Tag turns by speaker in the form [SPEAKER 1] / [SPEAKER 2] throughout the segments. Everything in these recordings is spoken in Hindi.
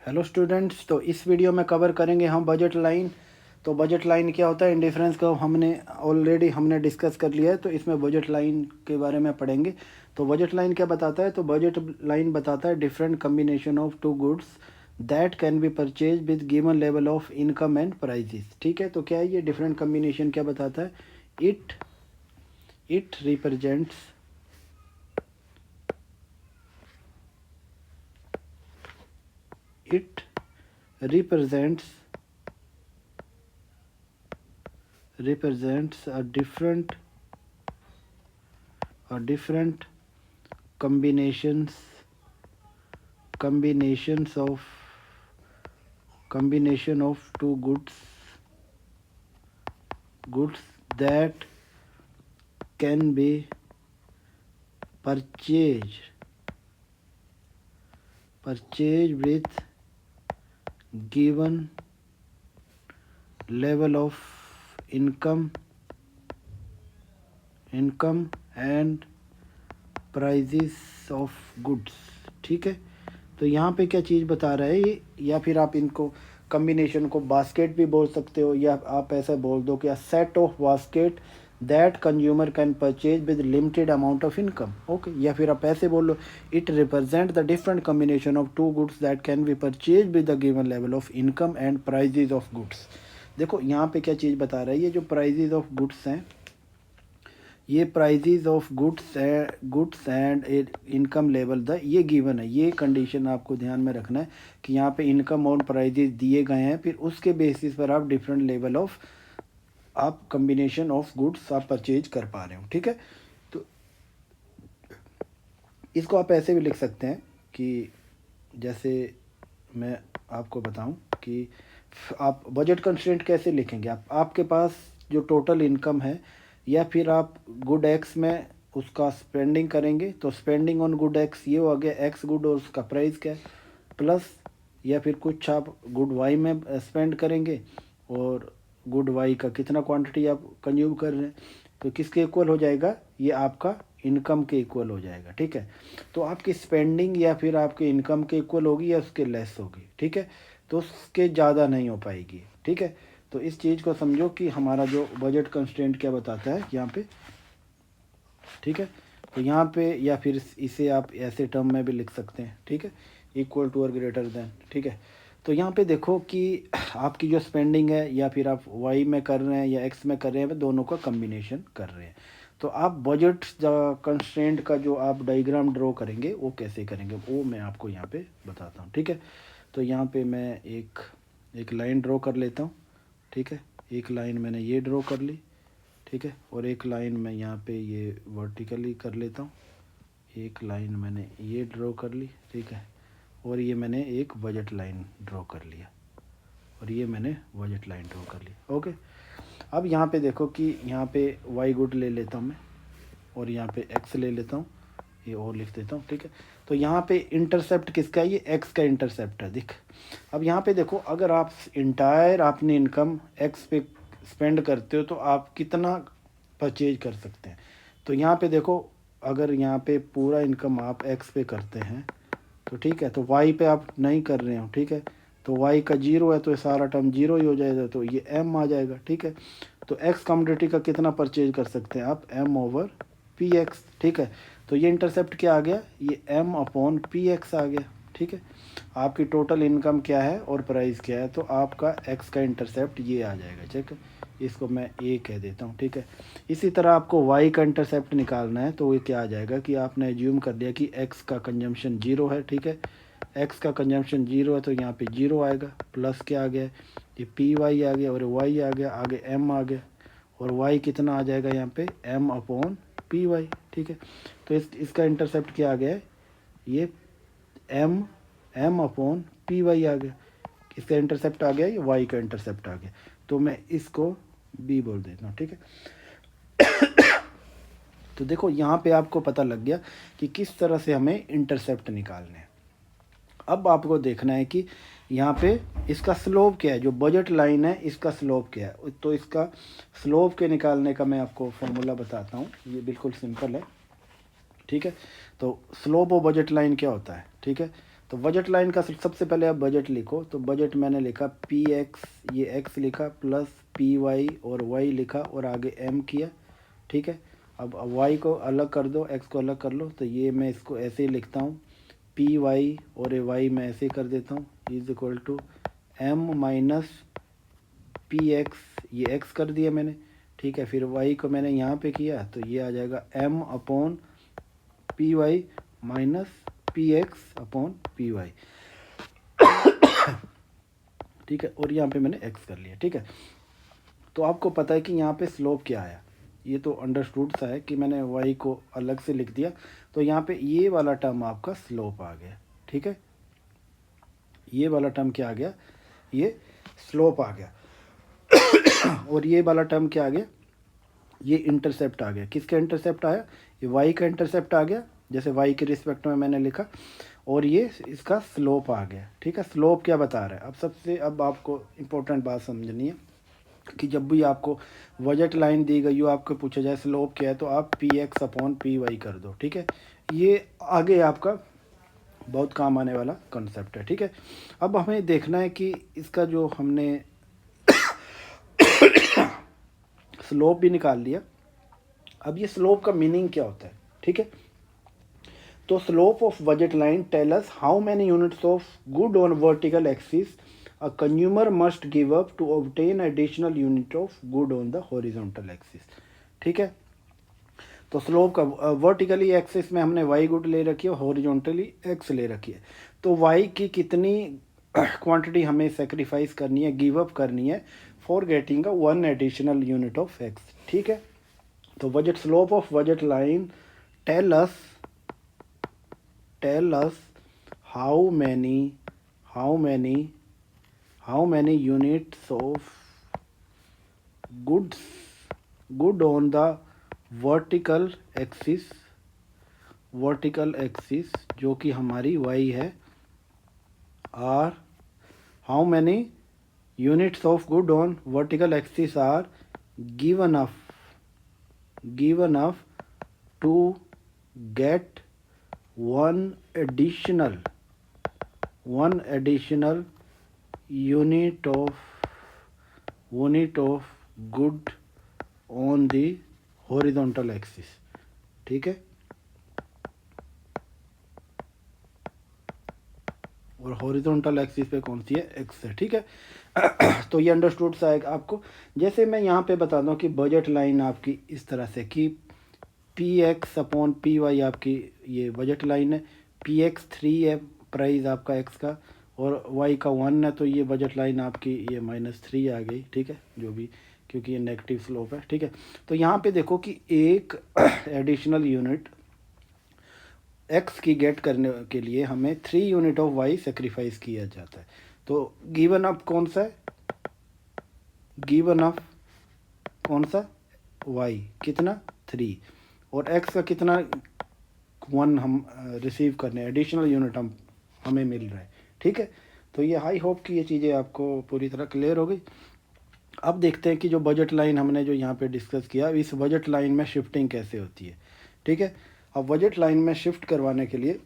[SPEAKER 1] हेलो स्टूडेंट्स, तो इस वीडियो में कवर करेंगे हम बजट लाइन। तो बजट लाइन क्या होता है, इंडिफरेंस का हमने डिस्कस कर लिया है। तो इसमें बजट लाइन के बारे में पढ़ेंगे। तो बजट लाइन क्या बताता है, तो बजट लाइन बताता है different combination of two goods that can be purchase with given level of income and prices. ठीक है, तो क्या है ये डिफरेंट कम्बिनेशन क्या बताता है? It it represents it represents a different combinations of two goods that can be purchased with given level of income and prices of goods। ठीक है, तो यहाँ पे क्या चीज़ बता रहा है ये, या फिर आप इनको कम्बिनेशन को बास्केट भी बोल सकते हो, या आप ऐसा बोल दो कि set of basket that consumer can purchase with limited amount of income. Okay, या फिर आप ऐसे बोल लो, it represent the different combination of two goods that can be purchase with the given level of income and prices of goods. देखो यहाँ पे क्या चीज़ बता रहा है, ये जो प्राइजेज ऑफ गुड्स हैं, ये prizes of goods and income level the ये गिवन है। ये कंडीशन आपको ध्यान में रखना है कि यहाँ पे इनकम और प्राइजेज दिए गए हैं, फिर उसके बेसिस पर आप डिफरेंट लेवल ऑफ आप कम्बिनेशन ऑफ गुड्स आप परचेज कर पा रहे हो। ठीक है, तो इसको आप ऐसे भी लिख सकते हैं कि जैसे मैं आपको बताऊं कि आप बजट कंस्ट्रेंट कैसे लिखेंगे। आपके पास जो टोटल इनकम है, या फिर आप गुड एक्स में उसका स्पेंडिंग करेंगे, तो स्पेंडिंग ऑन गुड एक्स ये हो गया एक्स गुड और उसका प्राइस क्या है प्लस, या फिर कुछ आप गुड वाई में स्पेंड करेंगे और गुड वाई का कितना क्वांटिटी आप कंज्यूम कर रहे हैं, तो किसके इक्वल हो जाएगा, ये आपका इनकम के इक्वल हो जाएगा। ठीक है, तो आपकी स्पेंडिंग या फिर आपके इनकम के इक्वल होगी या उसके लेस होगी। ठीक है, तो उसके ज़्यादा नहीं हो पाएगी। ठीक है, तो इस चीज़ को समझो कि हमारा जो बजट कंस्ट्रेंट क्या बताता है यहाँ पे। ठीक है, तो यहाँ पे या फिर इसे आप ऐसे टर्म में भी लिख सकते हैं। ठीक है, इक्वल टू और ग्रेटर देन। ठीक है, तो यहाँ पे देखो कि आपकी जो स्पेंडिंग है, या फिर आप वाई में कर रहे हैं या एक्स में कर रहे हैं, दोनों का कम्बिनेशन कर रहे हैं। तो आप बजट कंस्ट्रेंट का जो आप डायग्राम ड्रॉ करेंगे वो कैसे करेंगे, वो मैं आपको यहाँ पे बताता हूँ। ठीक है, तो यहाँ पे मैं एक लाइन ड्रॉ कर लेता हूँ। ठीक है, एक लाइन मैंने ये ड्रॉ कर ली। ठीक है, और एक लाइन मैं यहाँ पे ये वर्टिकली कर लेता हूँ। एक लाइन मैंने ये ड्रॉ कर ली। ठीक है, और ये मैंने एक बजट लाइन ड्रॉ कर लिया, और ये मैंने बजट लाइन ड्रॉ कर ली। ओके, अब यहाँ पे देखो कि यहाँ पे वाई गुड ले लेता हूँ मैं, और यहाँ पे एक्स ले लेता हूँ, ये और लिख देता हूँ। ठीक है, तो यहाँ पे इंटरसेप्ट किसका है, ये एक्स का इंटरसेप्ट है। दिख, अब यहाँ पे देखो, अगर आप इंटायर अपनी इनकम एक्स पे स्पेंड करते हो तो आप कितना परचेज कर सकते हैं। तो यहाँ पे देखो, अगर यहाँ पे पूरा इनकम आप एक्स पे करते हैं तो ठीक है, तो वाई पे आप नहीं कर रहे हो। ठीक है, तो वाई का जीरो है तो ये सारा टर्म जीरो ही हो जाएगा, तो ये एम आ जाएगा। ठीक है, तो एक्स कमोडिटी का कितना परचेज कर सकते हैं आप, एम ओवर पी एक्स। ठीक है, तो ये इंटरसेप्ट क्या आ गया, ये एम अपॉन पी एक्स आ गया। ठीक है, आपकी टोटल इनकम क्या है और प्राइस क्या है, तो आपका एक्स का इंटरसेप्ट ये आ जाएगा। ठीक है, इसको मैं ए कह देता हूँ। ठीक है, इसी तरह आपको वाई का इंटरसेप्ट निकालना है, तो ये क्या आ जाएगा कि आपने एज्यूम कर लिया कि एक्स का कंजम्पशन जीरो है। ठीक है, एक्स का कंजम्पशन जीरो है तो यहाँ पे जीरो आएगा, प्लस क्या आ गया, ये पी वाई आ गया, और वाई आ गया, आगे एम आ गया, और वाई कितना आ जाएगा यहाँ पे, एम अपॉन पी वाई। ठीक है, तो इसका इंटरसेप्ट क्या आ गया है, ये एम अपॉन पी वाई आ गया। इसका इंटरसेप्ट आ गया, ये वाई का इंटरसेप्ट आ गया, तो मैं इसको बी बोल देता हूँ। ठीक है, तो देखो यहाँ पे आपको पता लग गया कि किस तरह से हमें इंटरसेप्ट निकालने हैं। अब आपको देखना है कि यहाँ पे इसका स्लोप क्या है, जो बजट लाइन है इसका स्लोप क्या है। तो इसका स्लोप के निकालने का मैं आपको फॉर्मूला बताता हूँ, ये बिल्कुल सिंपल है। ठीक है, तो स्लोप ऑफ बजट लाइन क्या होता है। ठीक है, तो बजट लाइन का सबसे पहले आप बजट लिखो। तो बजट मैंने लिखा पी एक्स, ये एक्स लिखा, प्लस पी वाई और वाई लिखा और आगे एम किया, ठीक है। अब वाई को अलग कर दो, एक्स को अलग कर लो, तो ये मैं इसको ऐसे ही लिखता हूँ, पी वाई और ये वाई मैं ऐसे ही कर देता हूँ, is equal to M minus P X, ये एक्स कर दिया मैंने, ठीक है। फिर वाई को मैंने यहाँ पे किया तो ये आ जाएगा M upon P Y minus P X upon P Y, ठीक है। और यहाँ पे मैंने एक्स कर लिया, ठीक है। तो आपको पता है कि यहाँ पे स्लोप क्या आया, ये तो अंडरस्टूड सा है कि मैंने वाई को अलग से लिख दिया, तो यहाँ पे ये वाला टर्म आपका स्लोप आ गया, ठीक है। ये वाला टर्म क्या आ गया, ये स्लोप आ गया। और ये वाला टर्म क्या आ गया, ये इंटरसेप्ट आ गया। किसका इंटरसेप्ट आया, ये वाई का इंटरसेप्ट आ गया, जैसे वाई के रिस्पेक्ट में मैंने लिखा, और ये इसका स्लोप आ गया, ठीक है। स्लोप क्या बता रहा है, अब आपको इम्पोर्टेंट बात समझनी है कि जब भी आपको बजट लाइन दी गई हो, आपको पूछा जाए स्लोप क्या है, तो आप P X upon P Y कर दो, ठीक है। ये आगे आपका बहुत काम आने वाला कॉन्सेप्ट है, ठीक है। अब हमें देखना है कि इसका जो हमने स्लोप भी निकाल लिया, अब ये स्लोप का मीनिंग क्या होता है, ठीक है। तो slope of budget line tell us how many units of good on vertical axis a consumer must give up to obtain additional unit of good on the horizontal axis, ठीक है। तो स्लोप का वर्टिकली एक्सिस में हमने वाई गुड ले रखी है, हॉरिजॉन्टली एक्स ले रखी है। तो वाई की कितनी क्वांटिटी हमें सेक्रीफाइस करनी है, गिव अप करनी है for getting a one additional unit of X, ठीक है। तो budget slope of budget line tell us how many units of good on the vertical axis जो कि हमारी y है, are how many units of good on vertical axis are given up to get one additional unit of good on the horizontal axis, ठीक है। और हॉरिजॉन्टल एक्सिस पे कौन सी है, एक्स है, ठीक है। तो ये अंडरस्टूड सा है आपको। जैसे मैं यहाँ पे बता दूँ कि बजट लाइन आपकी इस तरह से कि P X upon P Y आपकी ये बजट लाइन है, पी एक्स 3 है प्राइस आपका एक्स का, और वाई का 1 है, तो ये बजट लाइन आपकी ये -3 आ गई, ठीक है, जो भी, क्योंकि ये नेगेटिव स्लोप है, ठीक है। तो यहाँ पे देखो कि एक एडिशनल यूनिट एक्स की गेट करने के लिए हमें 3 यूनिट ऑफ वाई सेक्रीफाइस किया जाता है। तो गिवन अप कौन सा है, गिवन अप कौन सा, वाई कितना 3, और एक्स का कितना 1 हम रिसीव करने, एडिशनल यूनिट हमें मिल रहा है, ठीक है। तो ये आई होप कि ये चीज़ें आपको पूरी तरह क्लियर हो गई। अब देखते हैं कि जो बजट लाइन हमने जो यहाँ पे डिस्कस किया, इस बजट लाइन में शिफ्टिंग कैसे होती है, ठीक है। अब बजट लाइन में शिफ्ट करवाने के लिए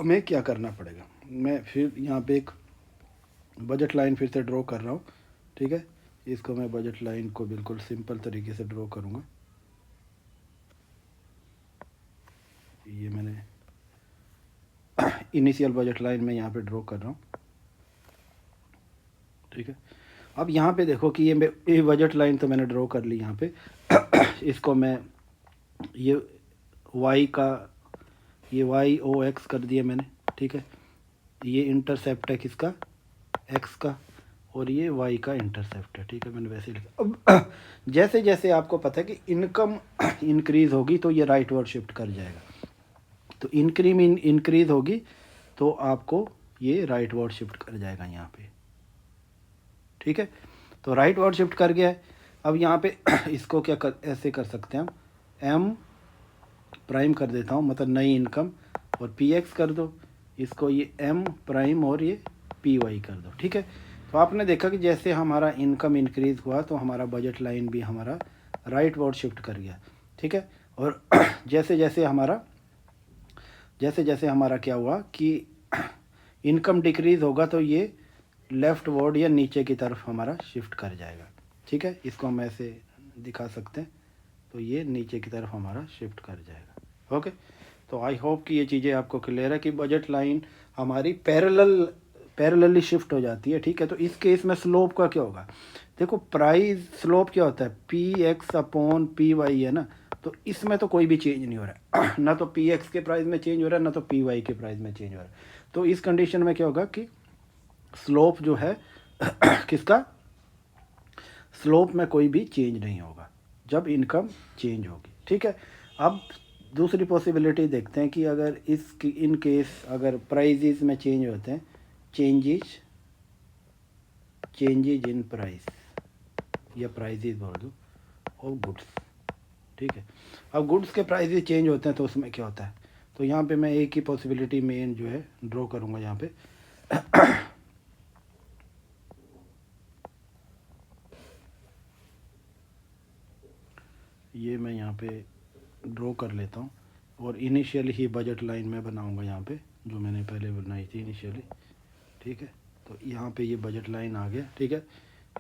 [SPEAKER 1] हमें क्या करना पड़ेगा, मैं फिर यहाँ पे एक बजट लाइन फिर से ड्रॉ कर रहा हूँ, ठीक है। इसको मैं बजट लाइन को बिल्कुल सिंपल तरीके से ड्रॉ करूँगा। ये मैंने इनिशियल बजट लाइन में यहाँ पे ड्रॉ कर रहा हूँ, ठीक है। अब यहाँ पे देखो कि ये बजट लाइन तो मैंने ड्रॉ कर ली यहाँ पे। इसको मैं ये वाई का, ये वाई ओ एक्स कर दिया मैंने, ठीक है। ये इंटरसेप्ट है किसका, एक्स का, और ये वाई का इंटरसेप्ट है, ठीक है, मैंने वैसे लिखा। अब जैसे जैसे आपको पता है कि इनकम इंक्रीज होगी तो ये राइट वर्ड शिफ्ट कर जाएगा, तो इंक्रीज होगी तो आपको ये राइट वर्ड शिफ्ट कर जाएगा यहाँ पे, ठीक है। तो राइट वर्ड शिफ्ट कर गया है। अब यहाँ पे इसको ऐसे कर सकते हैं हम, एम प्राइम कर देता हूँ, मतलब नई इनकम, और पी एक्स कर दो, इसको ये एम प्राइम और ये पी वाई कर दो, ठीक है। तो आपने देखा कि जैसे हमारा इनकम इंक्रीज हुआ तो हमारा बजट लाइन भी हमारा राइट वर्ड शिफ्ट कर गया, ठीक है। और जैसे जैसे हमारा क्या हुआ कि इनकम डिक्रीज़ होगा तो ये लेफ़्ट वर्ड या नीचे की तरफ हमारा शिफ्ट कर जाएगा। ठीक है, इसको हम ऐसे दिखा सकते हैं, तो ये नीचे की तरफ हमारा शिफ्ट कर जाएगा। ओके, तो आई होप कि ये चीज़ें आपको क्लियर है कि बजट लाइन हमारी पैरेलली शिफ्ट हो जाती है। ठीक है, तो इस केस में स्लोप का क्या होगा? देखो, प्राइस स्लोप क्या होता है? P X upon P Y है ना, तो इसमें तो कोई भी चेंज नहीं हो रहा है ना तो पी एक्स के प्राइस में चेंज हो रहा है, ना तो पी वाई के प्राइस में चेंज हो रहा है। तो इस कंडीशन में क्या होगा कि स्लोप जो है किसका, स्लोप में कोई भी चेंज नहीं होगा जब इनकम चेंज होगी। ठीक है, अब दूसरी पॉसिबिलिटी देखते हैं कि अगर इस इन केस अगर प्राइजेज में चेंज होते हैं, चेंजेज इन प्राइस या प्राइजेज बोल दो ऑफ गुड्स। ठीक है, अब गुड्स के प्राइजेज चेंज होते हैं तो उसमें क्या होता है? तो यहाँ पे मैं एक ही पॉसिबिलिटी मेन जो है ड्रॉ करूँगा यहाँ पे। ये मैं यहाँ पे ड्रॉ कर लेता हूँ और इनिशियली ही बजट लाइन में बनाऊँगा यहाँ पे, जो मैंने पहले बनाई थी इनिशियली। ठीक है, तो यहाँ पे ये बजट लाइन आ गया। ठीक है,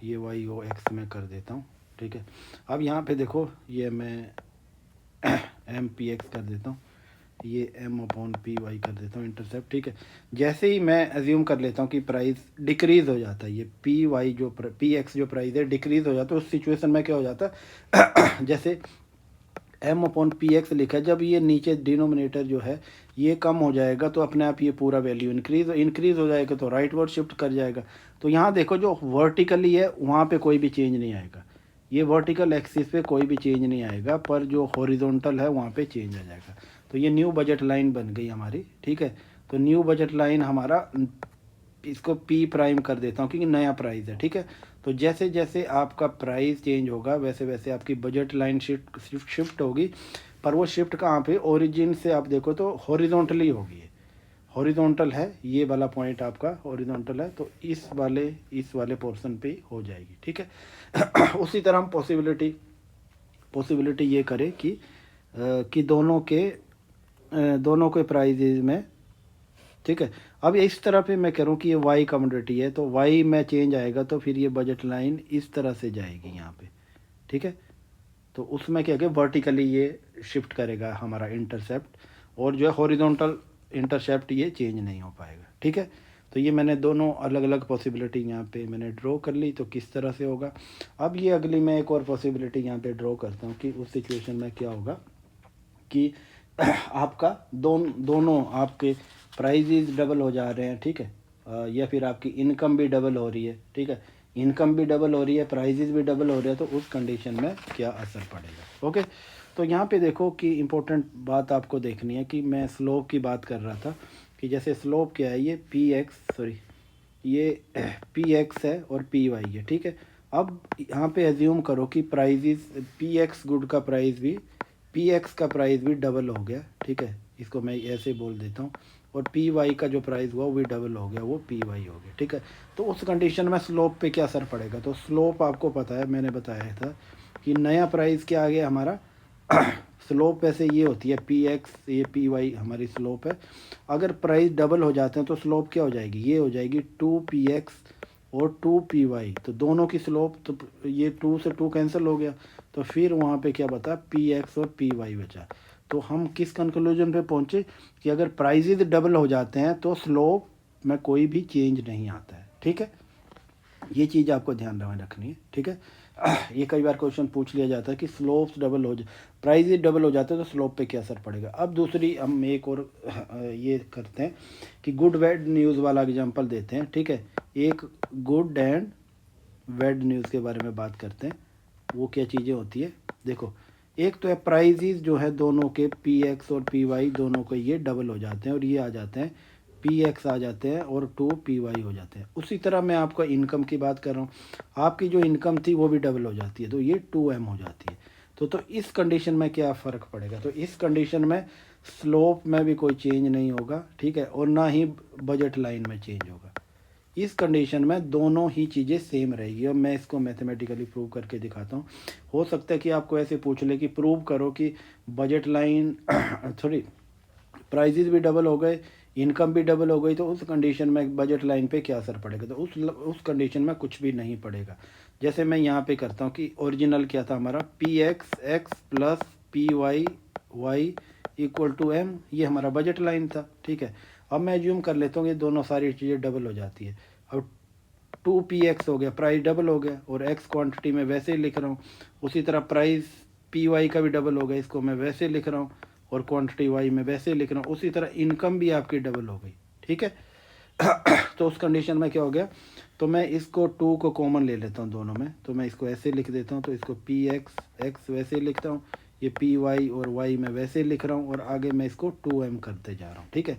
[SPEAKER 1] ये वाई ओ एक्स में कर देता हूँ। ठीक है, अब यहाँ पे देखो, ये मैं एम पी एक्स कर देता हूँ, ये एम अपॉन पी वाई कर देता हूँ इंटरसेप्ट। ठीक है, जैसे ही मैं एज्यूम कर लेता हूँ कि प्राइस डिक्रीज़ हो जाता है, ये पी वाई जो पी एक्स जो प्राइस है डिक्रीज़ हो जाता है, उस सिचुएशन में क्या हो जाता है जैसे एम अपॉन पी एक्स लिखा है, जब ये नीचे डिनोमिनेटर जो है ये कम हो जाएगा तो अपने आप ये पूरा वैल्यू इंक्रीज़ हो जाएगा, तो राइट वर्ड शिफ्ट कर जाएगा। तो यहाँ देखो, जो वर्टिकली है वहाँ पे कोई भी चेंज नहीं आएगा, ये वर्टिकल एक्सिस पे कोई भी चेंज नहीं आएगा, पर जो हॉरिजॉन्टल है वहाँ पे चेंज आ जाएगा। तो ये न्यू बजट लाइन बन गई हमारी। ठीक है, तो न्यू बजट लाइन हमारा, इसको पी प्राइम कर देता हूँ क्योंकि नया प्राइस है। ठीक है, तो जैसे जैसे आपका प्राइस चेंज होगा वैसे वैसे आपकी बजट लाइन शिफ्ट होगी, पर वो शिफ्ट कहाँ पे? ओरिजिन से आप देखो तो हॉरिजॉन्टली होगी, हॉरिजॉन्टल है, ये वाला पॉइंट आपका हॉरिजॉन्टल है, तो इस वाले पोर्शन पे हो जाएगी। ठीक है उसी तरह हम पॉसिबिलिटी ये करें कि दोनों के प्राइजेज में। ठीक है, अब इस तरह पे मैं करूँ कि ये वाई कमोडिटी है, तो वाई में चेंज आएगा तो फिर ये बजट लाइन इस तरह से जाएगी यहाँ पे। ठीक है, तो उसमें क्या कि वर्टिकली ये शिफ्ट करेगा हमारा इंटरसेप्ट, और जो है हॉरिजॉन्टल इंटरसेप्ट ये चेंज नहीं हो पाएगा। ठीक है, तो ये मैंने दोनों अलग अलग पॉसिबिलिटी यहाँ पे मैंने ड्रॉ कर ली, तो किस तरह से होगा। अब ये अगली मैं एक और पॉसिबिलिटी यहाँ पे ड्रॉ करता हूँ कि उस सिचुएशन में क्या होगा कि आपका दोनों आपके प्राइजेज डबल हो जा रहे हैं। ठीक है, या फिर आपकी इनकम भी डबल हो रही है। ठीक है, इनकम भी डबल हो रही है, प्राइजेज भी डबल हो रहे हैं, तो उस कंडीशन में क्या असर पड़ेगा। ओके, तो यहाँ पे देखो कि इम्पोर्टेंट बात आपको देखनी है कि मैं स्लोप की बात कर रहा था कि जैसे स्लोप क्या है, ये पी एक्स सॉरी ये पी एक्स है और पी वाई है। ठीक है, अब यहाँ पे एज्यूम करो कि प्राइजेज पी एक्स गुड का प्राइस भी, पी एक्स का प्राइस भी डबल हो गया। ठीक है, इसको मैं ऐसे बोल देता हूँ, और पी वाई का जो प्राइस हुआ वो भी डबल हो गया, वो पी वाई हो गया। ठीक है, तो उस कंडीशन में स्लोप पे क्या असर पड़ेगा? तो स्लोप आपको पता है, मैंने बताया था कि नया प्राइस क्या आ गया हमारा स्लोप वैसे ये होती है पी एक्स, ये पी वाई हमारी स्लोप है। अगर प्राइस डबल हो जाते हैं तो स्लोप क्या हो जाएगी? ये हो जाएगी 2px और 2py, तो दोनों की स्लोप, तो ये 2 से 2 कैंसिल हो गया, तो फिर वहाँ पे क्या बता, px और py बचा। तो हम किस कंक्लूजन पे पहुँचे कि अगर प्राइजेज डबल हो जाते हैं तो स्लोप में कोई भी चेंज नहीं आता है। ठीक है, ये चीज़ आपको ध्यान में रखनी है। ठीक है, ये कई बार क्वेश्चन पूछ लिया जाता है कि स्लोप्स डबल हो जाए, प्राइस डबल हो जाते हैं तो स्लोप पे क्या असर पड़ेगा। अब दूसरी हम एक और ये करते हैं कि गुड बैड न्यूज़ वाला एग्जांपल देते हैं। ठीक है, एक गुड एंड बैड न्यूज़ के बारे में बात करते हैं, वो क्या चीज़ें होती है। देखो, एक तो है प्राइजेज जो है दोनों के पी एक्स और पी वाई दोनों के ये डबल हो जाते हैं और ये आ जाते हैं पी एक्स आ जाते हैं और 2py हो जाते हैं। उसी तरह मैं आपका इनकम की बात कर रहा हूँ, आपकी जो इनकम थी वो भी डबल हो जाती है, तो ये 2m हो जाती है। तो इस कंडीशन में क्या फ़र्क पड़ेगा? तो इस कंडीशन में स्लोप में भी कोई चेंज नहीं होगा। ठीक है, और ना ही बजट लाइन में चेंज होगा। इस कंडीशन में दोनों ही चीज़ें सेम रहेगी, और मैं इसको मैथमेटिकली प्रूव करके दिखाता हूँ। हो सकता है कि आपको ऐसे पूछ ले कि प्रूव करो कि बजट लाइन सॉरी प्राइजेज भी डबल हो गए, इनकम भी डबल हो गई, तो उस कंडीशन में बजट लाइन पे क्या असर पड़ेगा? तो उस कंडीशन में कुछ भी नहीं पड़ेगा। जैसे मैं यहाँ पे करता हूँ कि ओरिजिनल क्या था हमारा, P X X plus P Y Y equal to M, ये हमारा बजट लाइन था, ठीक है। अब मैं एज्यूम कर लेता हूँ ये दोनों सारी चीज़ें डबल हो जाती है। अब 2px हो गया, प्राइस डबल हो गया, और x क्वांटिटी में वैसे ही लिख रहा हूँ। उसी तरह प्राइस py का भी डबल हो गया, इसको मैं वैसे लिख रहा हूँ, और क्वांटिटी y में वैसे लिख रहा हूँ। उसी तरह इनकम भी आपकी डबल हो गई, ठीक है। तो उस कंडीशन में क्या हो गया, तो मैं इसको 2 को कॉमन ले लेता हूँ दोनों में, तो मैं इसको ऐसे लिख देता हूँ। तो इसको पी एक्स एक्स वैसे ही लिखता हूँ, ये पी वाई और वाई में वैसे लिख रहा हूँ, और आगे मैं इसको 2m करते जा रहा हूँ, ठीक है।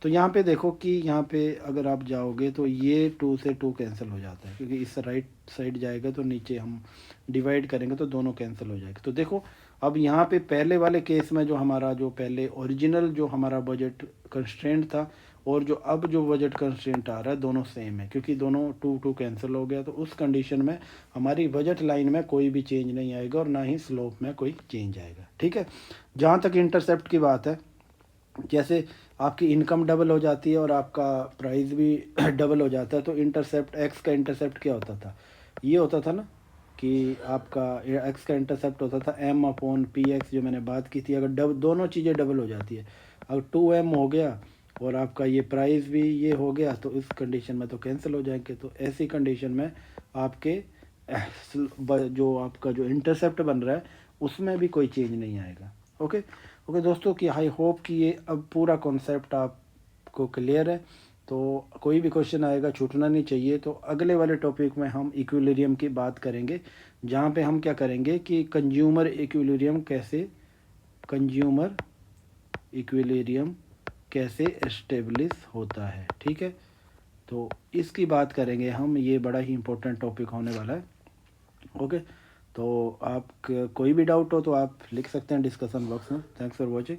[SPEAKER 1] तो यहाँ पे देखो कि यहाँ पे अगर आप जाओगे तो ये 2 से 2 कैंसिल हो जाता है, क्योंकि इस राइट साइड जाएगा तो नीचे हम डिवाइड करेंगे तो दोनों कैंसिल हो जाएगा। तो देखो अब यहाँ पे पहले वाले केस में जो हमारा जो पहले ओरिजिनल जो हमारा बजट कंस्ट्रेंट था, और जो अब जो बजट कंस्ट्रेंट आ रहा है, दोनों सेम है, क्योंकि दोनों 2 कैंसिल हो गया। तो उस कंडीशन में हमारी बजट लाइन में कोई भी चेंज नहीं आएगा, और ना ही स्लोप में कोई चेंज आएगा, ठीक है। जहाँ तक इंटरसेप्ट की बात है, जैसे आपकी इनकम डबल हो जाती है और आपका प्राइस भी डबल हो जाता है, तो इंटरसेप्ट एक्स का इंटरसेप्ट क्या होता था, ये होता था ना कि आपका एक्स का इंटरसेप्ट होता था एम अपॉन पी एक्स, जो मैंने बात की थी। अगर दोनों चीज़ें डबल हो जाती है, अगर 2m हो गया और आपका ये प्राइस भी ये हो गया, तो इस कंडीशन में तो कैंसिल हो जाएंगे। तो ऐसी कंडीशन में आपके जो आपका जो इंटरसेप्ट बन रहा है उसमें भी कोई चेंज नहीं आएगा। ओके ओके दोस्तों, कि आई होप कि ये अब पूरा कॉन्सेप्ट आपको क्लियर है। तो कोई भी क्वेश्चन आएगा छूटना नहीं चाहिए। तो अगले वाले टॉपिक में हम इक्विलिब्रियम की बात करेंगे, जहाँ पे हम क्या करेंगे कि कंज्यूमर इक्विलिब्रियम कैसे एस्टेब्लिश होता है, ठीक है। तो इसकी बात करेंगे हम, ये बड़ा ही इम्पोर्टेंट टॉपिक होने वाला है। ओके, तो आप कोई भी डाउट हो तो आप लिख सकते हैं डिस्कशन बॉक्स में। Thanks for watching.